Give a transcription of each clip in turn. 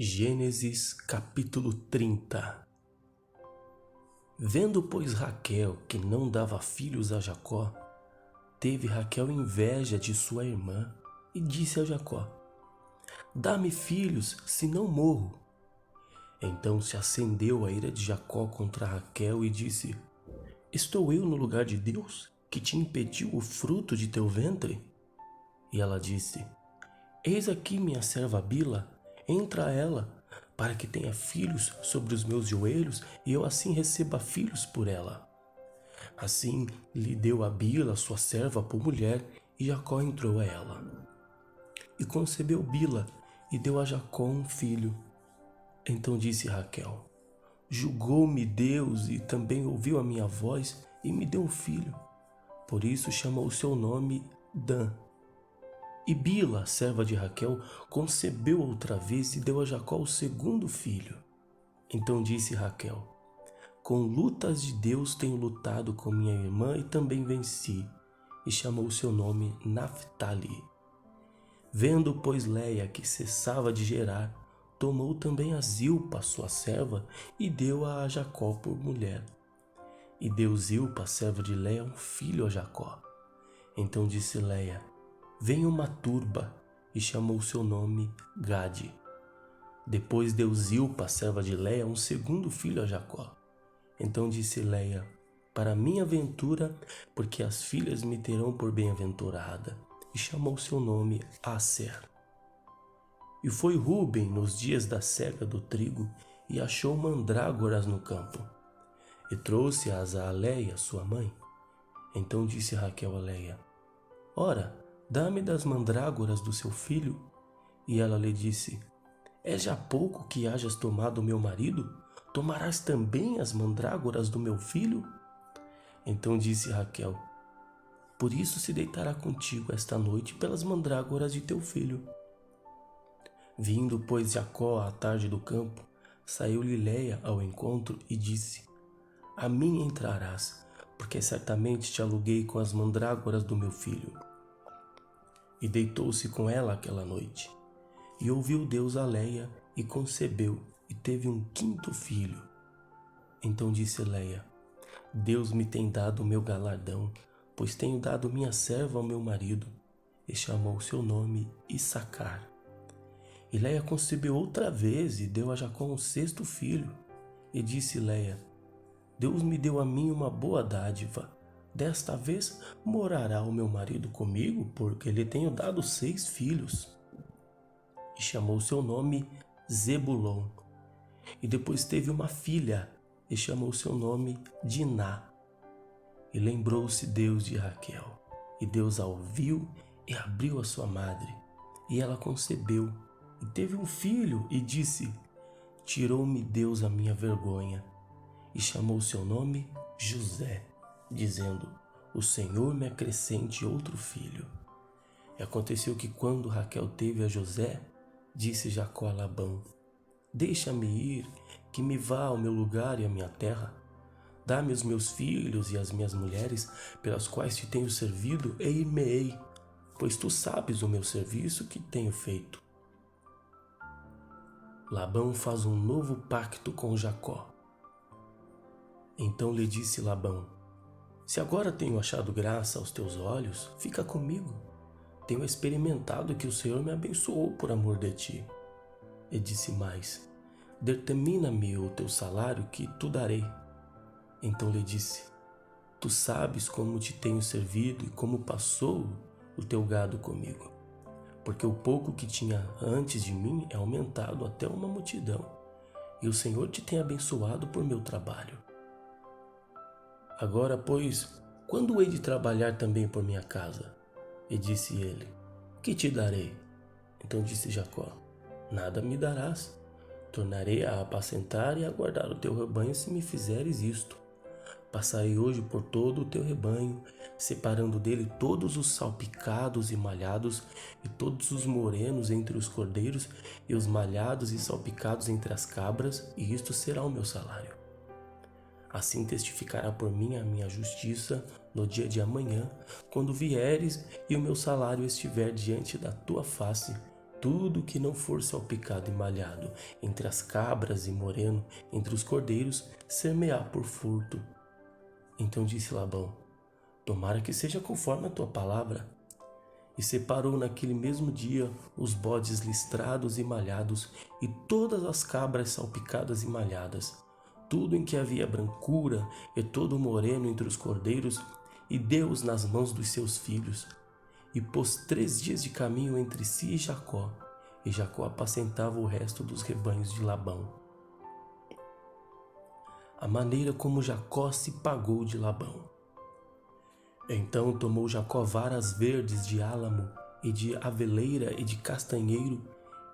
Gênesis capítulo 30. Vendo, pois, Raquel que não dava filhos a Jacó, teve Raquel inveja de sua irmã e disse a Jacó: Dá-me filhos, senão morro. Então se acendeu a ira de Jacó contra Raquel e disse: Estou eu no lugar de Deus, que te impediu o fruto de teu ventre? E ela disse: Eis aqui minha serva Bila, entra ela, para que tenha filhos sobre os meus joelhos e eu assim receba filhos por ela. Assim lhe deu a Bila, sua serva, por mulher, e Jacó entrou a ela. E concebeu Bila e deu a Jacó um filho. Então disse Raquel: Julgou-me Deus e também ouviu a minha voz e me deu um filho. Por isso chamou o seu nome Dan. E Bila, serva de Raquel, concebeu outra vez e deu a Jacó o segundo filho. Então disse Raquel: Com lutas de Deus tenho lutado com minha irmã e também venci. E chamou o seu nome Naphtali. Vendo, pois, Leia que cessava de gerar, tomou também a Zilpa, sua serva, e deu-a a Jacó por mulher. E deu Zilpa, serva de Leia, um filho a Jacó. Então disse Leia: Venha uma turba, e chamou o seu nome Gade. Depois deu Zilpa, serva de Leia, um segundo filho a Jacó. Então disse Leia: Para minha ventura, porque as filhas me terão por bem-aventurada. E chamou seu nome Aser. E foi Ruben nos dias da cega do trigo, e achou mandrágoras no campo. E trouxe-as a Leia, sua mãe. Então disse Raquel a Leia: Ora, dá-me das mandrágoras do seu filho. E ela lhe disse: É já pouco que hajas tomado meu marido? Tomarás também as mandrágoras do meu filho? Então disse Raquel: Por isso se deitará contigo esta noite pelas mandrágoras de teu filho. Vindo, pois, Jacó à tarde do campo, saiu-lhe Leia ao encontro e disse: A mim entrarás, porque certamente te aluguei com as mandrágoras do meu filho. E deitou-se com ela aquela noite. E ouviu Deus a Leia, e concebeu, e teve um quinto filho. Então disse Leia: Deus me tem dado o meu galardão, pois tenho dado minha serva ao meu marido. E chamou seu nome Issacar. E Leia concebeu outra vez, e deu a Jacó um sexto filho. E disse Leia: Deus me deu a mim uma boa dádiva. Desta vez morará o meu marido comigo, porque lhe tenho dado 6 filhos. E chamou seu nome Zebulon. E depois teve uma filha, e chamou seu nome Diná. E lembrou-se Deus de Raquel. E Deus a ouviu e abriu a sua madre. E ela concebeu, e teve um filho, e disse: Tirou-me Deus a minha vergonha. E chamou seu nome José, dizendo: O Senhor me acrescente outro filho. E aconteceu que quando Raquel teve a José, disse Jacó a Labão: Deixa-me ir, que me vá ao meu lugar e à minha terra. Dá-me os meus filhos e as minhas mulheres, pelas quais te tenho servido, e ir-me-ei, pois tu sabes o meu serviço que tenho feito. Labão faz um novo pacto com Jacó. Então lhe disse Labão: Se agora tenho achado graça aos teus olhos, fica comigo. Tenho experimentado que o Senhor me abençoou por amor de ti. E disse mais: Determina-me o teu salário que tu darei. Então lhe disse: Tu sabes como te tenho servido e como passou o teu gado comigo. Porque o pouco que tinha antes de mim é aumentado até uma multidão, e o Senhor te tem abençoado por meu trabalho. Agora, pois, quando hei de trabalhar também por minha casa? E disse ele: Que te darei? Então disse Jacó: Nada me darás. Tornarei a apacentar e a guardar o teu rebanho se me fizeres isto. Passarei hoje por todo o teu rebanho, separando dele todos os salpicados e malhados, e todos os morenos entre os cordeiros, e os malhados e salpicados entre as cabras, e isto será o meu salário. Assim testificará por mim a minha justiça no dia de amanhã, quando vieres e o meu salário estiver diante da tua face, Tudo que não for salpicado e malhado entre as cabras e moreno entre os cordeiros, ser-me-á por furto. Então disse Labão: tomara que seja conforme a tua palavra. E separou naquele mesmo dia os bodes listrados e malhados, e todas as cabras salpicadas e malhadas, tudo em que havia brancura, e todo moreno entre os cordeiros, e deu-os nas mãos dos seus filhos. E pôs 3 dias de caminho entre si e Jacó apacentava o resto dos rebanhos de Labão. A maneira como Jacó se pagou de Labão. Então tomou Jacó varas verdes de álamo e de aveleira e de castanheiro,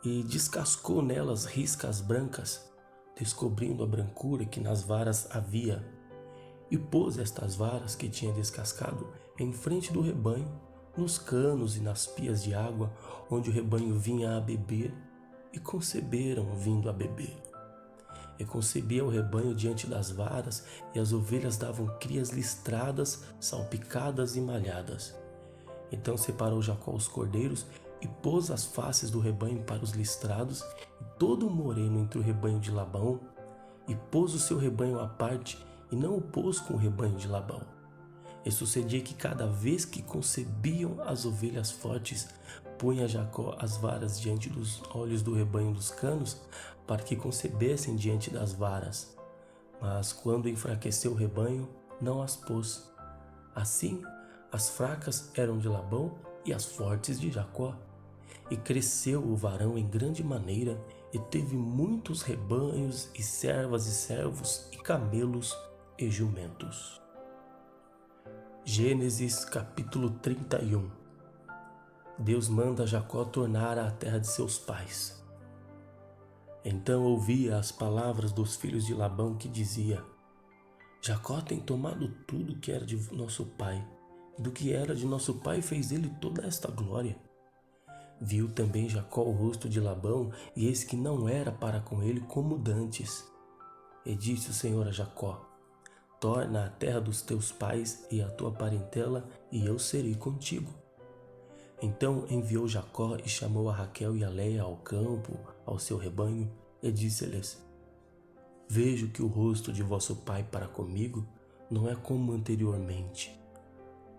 e descascou nelas riscas brancas, descobrindo a brancura que nas varas havia. E pôs estas varas que tinha descascado em frente do rebanho, nos canos e nas pias de água, onde o rebanho vinha a beber, e conceberam vindo a beber. E concebia o rebanho diante das varas, e as ovelhas davam crias listradas, salpicadas e malhadas. Então separou Jacó os cordeiros, e pôs as faces do rebanho para os listrados, e todo o moreno entre o rebanho de Labão, e pôs o seu rebanho à parte, e não o pôs com o rebanho de Labão. E sucedia que cada vez que concebiam as ovelhas fortes, punha Jacó as varas diante dos olhos do rebanho dos canos, para que concebessem diante das varas. Mas quando enfraqueceu o rebanho, não as pôs. Assim, as fracas eram de Labão e as fortes de Jacó. E cresceu o varão em grande maneira, e teve muitos rebanhos, e servas e servos, e camelos e jumentos. Gênesis capítulo 31. Deus manda Jacó tornar à terra de seus pais. Então ouvia as palavras dos filhos de Labão, que dizia: Jacó tem tomado tudo que era de nosso pai, e do que era de nosso pai fez ele toda esta glória. Viu também Jacó o rosto de Labão, e eis que não era para com ele como dantes. E disse o Senhor a Jacó: torna à terra dos teus pais e à tua parentela, e eu serei contigo. Então enviou Jacó e chamou a Raquel e a Leia ao campo, ao seu rebanho, e disse-lhes: vejo que o rosto de vosso pai para comigo não é como anteriormente.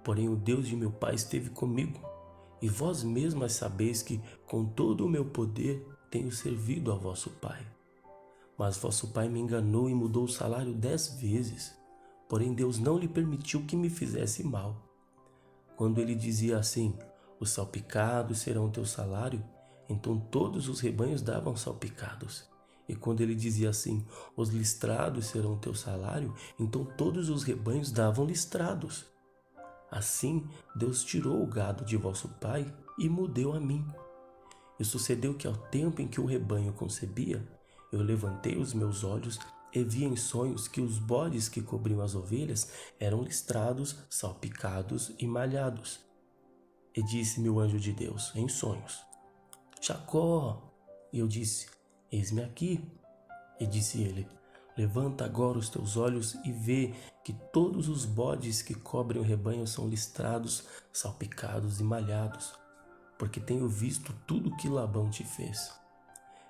Porém o Deus de meu pai esteve comigo, e vós mesmas sabeis que com todo o meu poder tenho servido a vosso pai. Mas vosso pai me enganou e mudou o salário 10 vezes. Porém Deus não lhe permitiu que me fizesse mal. Quando ele dizia assim: os salpicados serão teu salário, então todos os rebanhos davam salpicados. E quando ele dizia assim: os listrados serão teu salário, então todos os rebanhos davam listrados. Assim Deus tirou o gado de vosso pai e me deu a mim. E sucedeu que ao tempo em que o rebanho concebia, eu levantei os meus olhos e vi em sonhos que os bodes que cobriam as ovelhas eram listrados, salpicados e malhados. E disse-me o anjo de Deus em sonhos: Jacó! E eu disse: eis-me aqui. E disse ele: levanta agora os teus olhos e vê que todos os bodes que cobrem o rebanho são listrados, salpicados e malhados, porque tenho visto tudo que Labão te fez.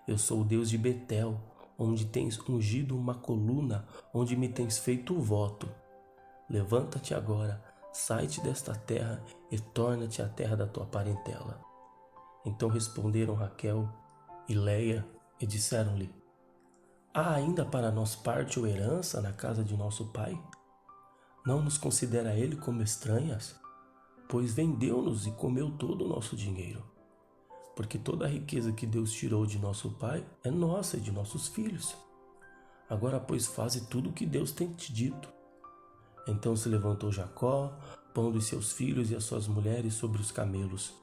Eu sou o Deus de Betel, onde tens ungido uma coluna, onde me tens feito um voto. Levanta-te agora, sai-te desta terra e torna-te à terra da tua parentela. Então responderam Raquel e Leia e disseram-lhe: há ainda para nós parte ou herança na casa de nosso pai? Não nos considera ele como estranhas? Pois vendeu-nos e comeu todo o nosso dinheiro. Porque toda a riqueza que Deus tirou de nosso pai é nossa e de nossos filhos. Agora, pois, faze tudo o que Deus tem te dito. Então se levantou Jacó, pondo os seus filhos e as suas mulheres sobre os camelos.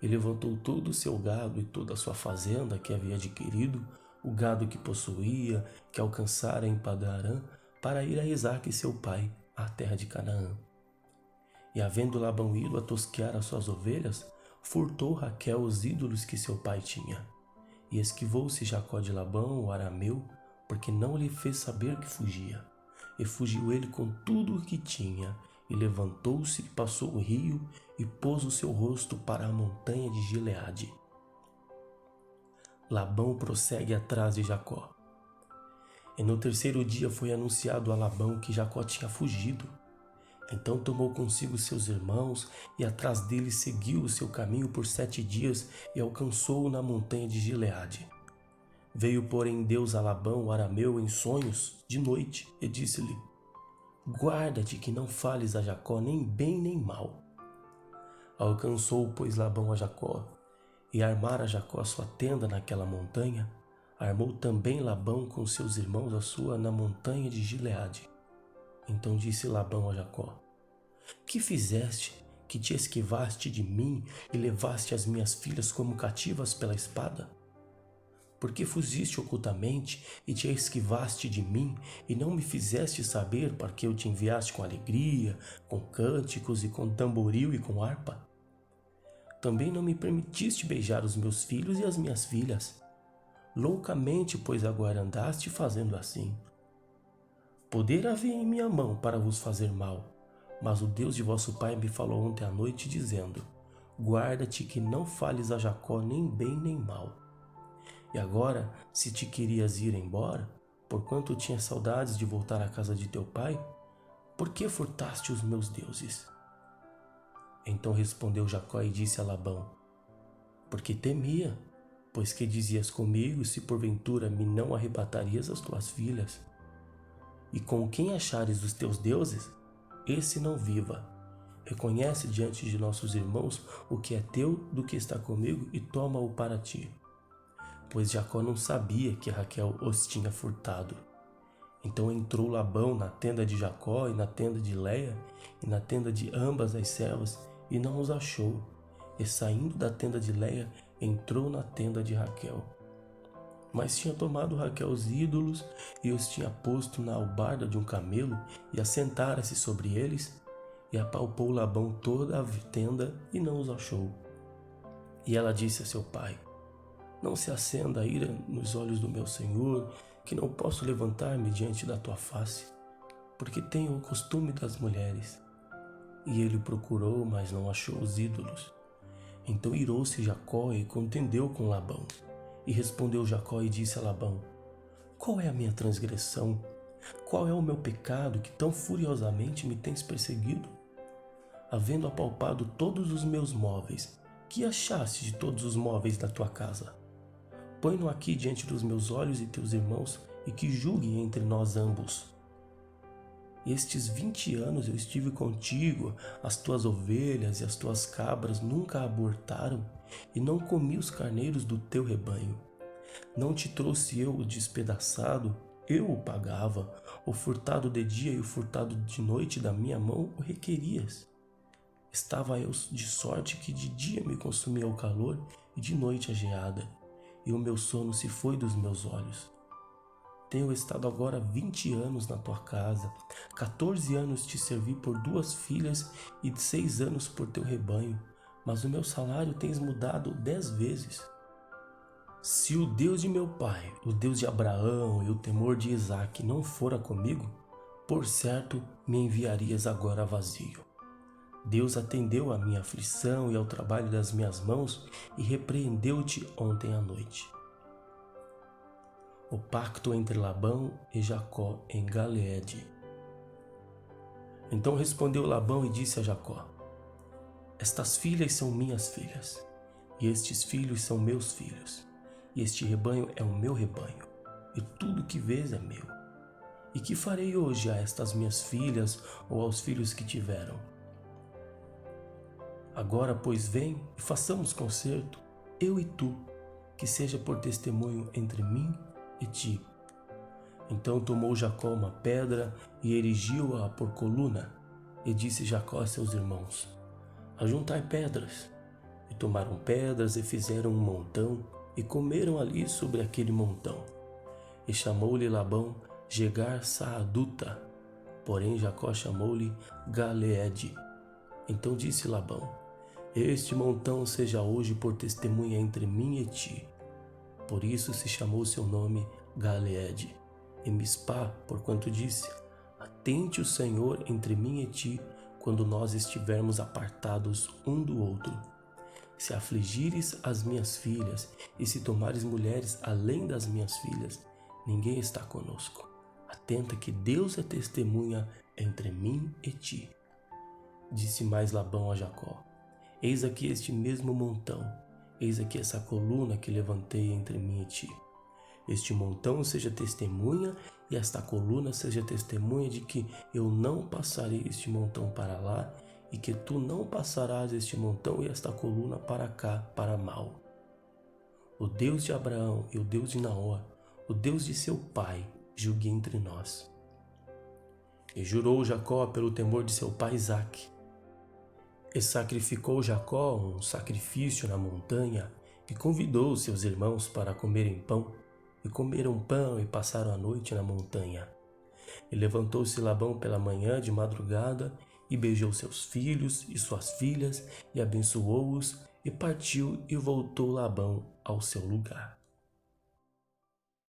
E levantou todo o seu gado e toda a sua fazenda que havia adquirido, o gado que possuía, que alcançara em Padan-aram, para ir a Isaque seu pai, à terra de Canaã. E havendo Labão ido a tosquear as suas ovelhas, furtou Raquel os ídolos que seu pai tinha. E esquivou-se Jacó de Labão, o arameu, porque não lhe fez saber que fugia. E fugiu ele com tudo o que tinha, e levantou-se e passou o rio, e pôs o seu rosto para a montanha de Gileade. Labão prossegue atrás de Jacó. E no terceiro dia foi anunciado a Labão que Jacó tinha fugido. Então tomou consigo seus irmãos e atrás dele seguiu o seu caminho por 7 dias e alcançou-o na montanha de Gileade. Veio, porém, Deus a Labão, o arameu, em sonhos de noite e disse-lhe: guarda-te que não fales a Jacó nem bem nem mal. Alcançou, pois, Labão a Jacó, e armara Jacó a sua tenda naquela montanha, armou também Labão com seus irmãos a sua na montanha de Gileade. Então disse Labão a Jacó: que fizeste, que te esquivaste de mim e levaste as minhas filhas como cativas pela espada? Porque fugiste ocultamente e te esquivaste de mim e não me fizeste saber para que eu te enviaste com alegria, com cânticos e com tamboril e com harpa? Também não me permitiste beijar os meus filhos e as minhas filhas. Loucamente, pois, agora andaste fazendo assim. Poder havia em minha mão para vos fazer mal, mas o Deus de vosso pai me falou ontem à noite, dizendo: guarda-te que não fales a Jacó nem bem nem mal. E agora, se te querias ir embora, porquanto tinhas saudades de voltar à casa de teu pai, por que furtaste os meus deuses? Então respondeu Jacó e disse a Labão: porque temia, pois que dizias comigo, se porventura me não arrebatarias as tuas filhas? E com quem achares os teus deuses, esse não viva. Reconhece diante de nossos irmãos o que é teu do que está comigo e toma-o para ti. Pois Jacó não sabia que Raquel os tinha furtado. Então entrou Labão na tenda de Jacó e na tenda de Léia e na tenda de ambas as servas e não os achou. E saindo da tenda de Léia, entrou na tenda de Raquel. Mas tinha tomado Raquel os ídolos e os tinha posto na albarda de um camelo e assentara-se sobre eles, e apalpou Labão toda a tenda e não os achou. E ela disse a seu pai: não se acenda a ira nos olhos do meu senhor, que não posso levantar-me diante da tua face, porque tenho o costume das mulheres. E ele procurou, mas não achou os ídolos. Então irou-se Jacó e contendeu com Labão. E respondeu Jacó e disse a Labão: qual é a minha transgressão? Qual é o meu pecado que tão furiosamente me tens perseguido? Havendo apalpado todos os meus móveis, que achaste de todos os móveis da tua casa? Põe-no aqui diante dos meus olhos e teus irmãos, e que julguem entre nós ambos. Estes 20 anos eu estive contigo, as tuas ovelhas e as tuas cabras nunca abortaram, e não comi os carneiros do teu rebanho. Não te trouxe eu o despedaçado, eu o pagava, o furtado de dia e o furtado de noite da minha mão o requerias. Estava eu de sorte que de dia me consumia o calor e de noite a geada, e o meu sono se foi dos meus olhos. Tenho estado agora 20 anos na tua casa, 14 anos te servi por 2 filhas e 6 anos por teu rebanho, mas o meu salário tens mudado 10 vezes. Se o Deus de meu pai, o Deus de Abraão e o temor de Isaque não fora comigo, por certo me enviarias agora vazio. Deus atendeu à minha aflição e ao trabalho das minhas mãos e repreendeu-te ontem à noite. O pacto entre Labão e Jacó em Galeede. Então respondeu Labão e disse a Jacó: estas filhas são minhas filhas, e estes filhos são meus filhos, e este rebanho é o meu rebanho, e tudo que vês é meu. E que farei hoje a estas minhas filhas ou aos filhos que tiveram? Agora, pois, vem e façamos concerto, eu e tu, que seja por testemunho entre mim e ti. Então tomou Jacó uma pedra e erigiu-a por coluna, e disse Jacó a seus irmãos: ajuntai pedras. E tomaram pedras e fizeram um montão, e comeram ali sobre aquele montão. E chamou-lhe Labão Jegar Saaduta, porém Jacó chamou-lhe Galeede. Então disse Labão: este montão seja hoje por testemunha entre mim e ti. Por isso se chamou seu nome Galeede. E Mispá, porquanto disse: atente o Senhor entre mim e ti, quando nós estivermos apartados um do outro. se afligires as minhas filhas, e se tomares mulheres além das minhas filhas, ninguém está conosco. Atenta que Deus é testemunha entre mim e ti. Disse mais Labão a Jacó: Eis aqui este mesmo montão, eis aqui essa coluna que levantei entre mim e ti. Este montão seja testemunha, e esta coluna seja testemunha de que eu não passarei este montão para lá, e que tu não passarás este montão e esta coluna para cá, para mal. O Deus de Abraão e o Deus de Naor, o Deus de seu pai, julgue entre nós. E jurou Jacó pelo temor de seu pai Isaque. E sacrificou Jacó um sacrifício na montanha, e convidou seus irmãos para comerem pão, e comeram pão e passaram a noite na montanha. E levantou-se Labão pela manhã de madrugada, e beijou seus filhos e suas filhas, e abençoou-os, e partiu e voltou Labão ao seu lugar.